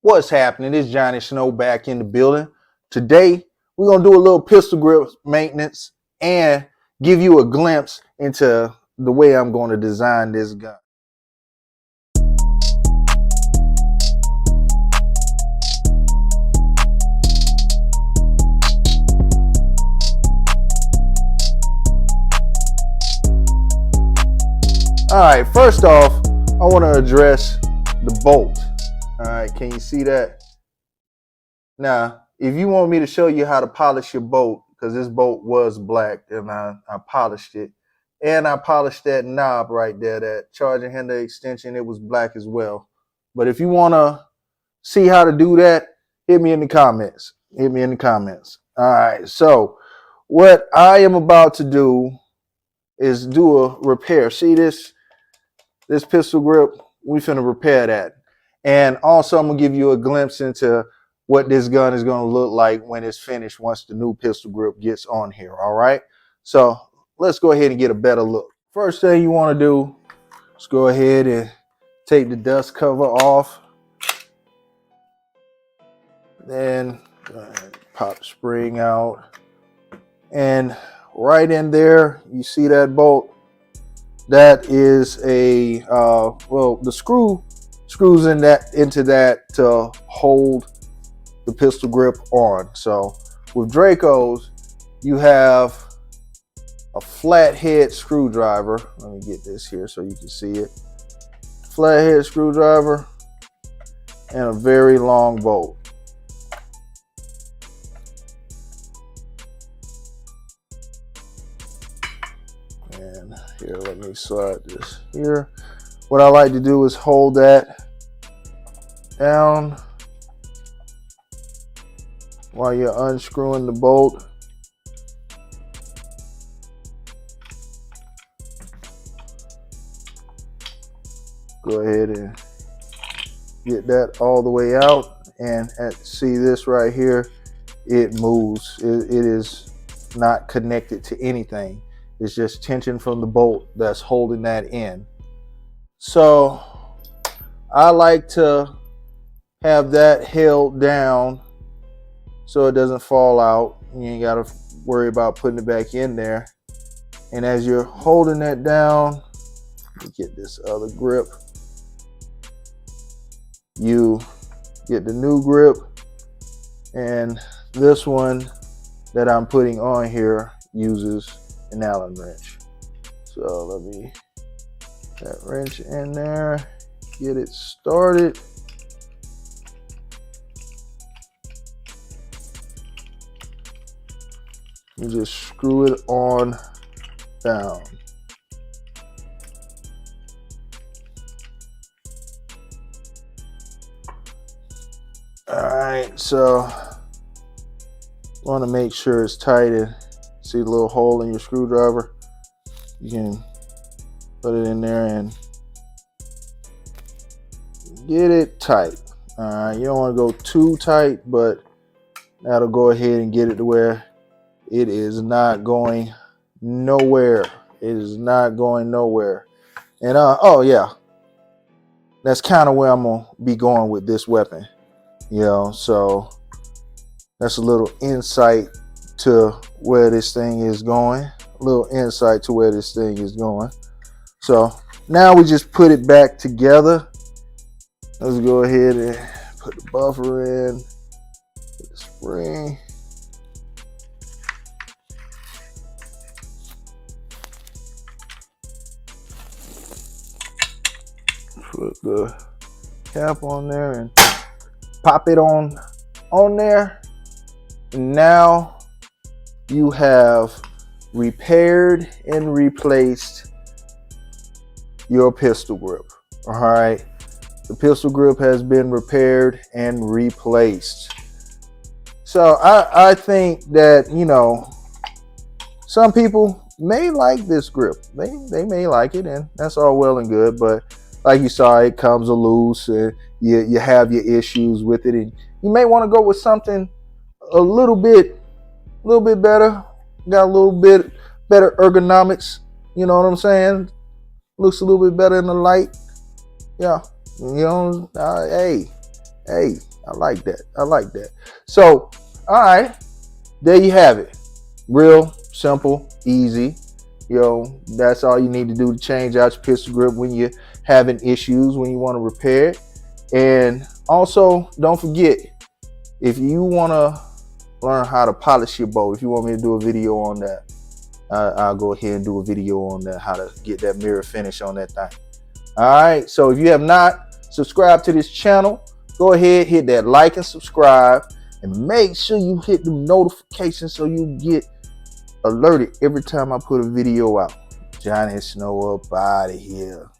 What's happening? It's Johnny Snow back in the building. Today, we're going to do a little pistol grip maintenance and give you a glimpse into the way I'm going to design this gun. All right, first off, I want to address the bolt. All right, can you see that? Now, if you want me to show you how to polish your bolt, because this bolt was black and I polished it, and I polished that knob right there, that charging handle extension, it was black as well. But if you want to see how to do that, hit me in the comments. Hit me in the comments. All right, so what I am about to do is do a repair. See this pistol grip? We finna repair that. And also I'm gonna give you a glimpse into what this gun is gonna look like when it's finished once the new pistol grip gets on here, all right? So let's go ahead and get a better look. First thing you wanna do is go ahead and take the dust cover off. Then go ahead and pop the spring out. And right in there, you see that bolt? That is a well, the screws into that to hold the pistol grip on. So with Dracos, you have a flathead screwdriver. Let me get this here so you can see it. Flathead screwdriver and a very long bolt. And here, let me slide this here. What I like to do is hold that down while you're unscrewing the bolt. Go ahead and get that all the way out. And see this right here, it moves. It is not connected to anything. It's just tension from the bolt that's holding that in. So I like to have that held down so it doesn't fall out. You ain't got to worry about putting it back in there. And as you're holding that down, let me get this other grip. You get the new grip, and this one that I'm putting on here uses an Allen wrench. So let me get that wrench in there, get it started. You just screw it on down. All right, so want to make sure it's tight. And see the little hole in your screwdriver? You can put it in there and get it tight. All right, you don't want to go too tight, but that'll go ahead and get it to where it is not going nowhere. It is not going nowhere. And oh yeah, that's kind of where I'm gonna be going with this weapon. You know, so that's a little insight to where this thing is going. A little insight to where this thing is going. So now we just put it back together. Let's go ahead and put the buffer in, put the spring. Put the cap on there and pop it on there. And now you have repaired and replaced your pistol grip. All right, the pistol grip has been repaired and replaced. So I think that, you know, some people may like this grip. They may like it, and that's all well and good, but like you saw, it comes loose and you have your issues with it, and you may want to go with something a little bit better, got a little bit better ergonomics, you know what I'm saying? Looks a little bit better in the light. Yeah, you know, hey, I like that. I like that. So, all right, there you have it. Real simple, easy. That's all you need to do to change out your pistol grip when you're having issues, when you want to repair it. And also, don't forget, if you want to learn how to polish your bolt, if you want me to do a video on that, I'll go ahead and do a video on that, how to get that mirror finish on that thing. All right, so if you have not subscribed to this channel, go ahead, hit that like and subscribe, and make sure you hit the notifications so you get alerted every time I put a video out. Johnny Snow up out of here.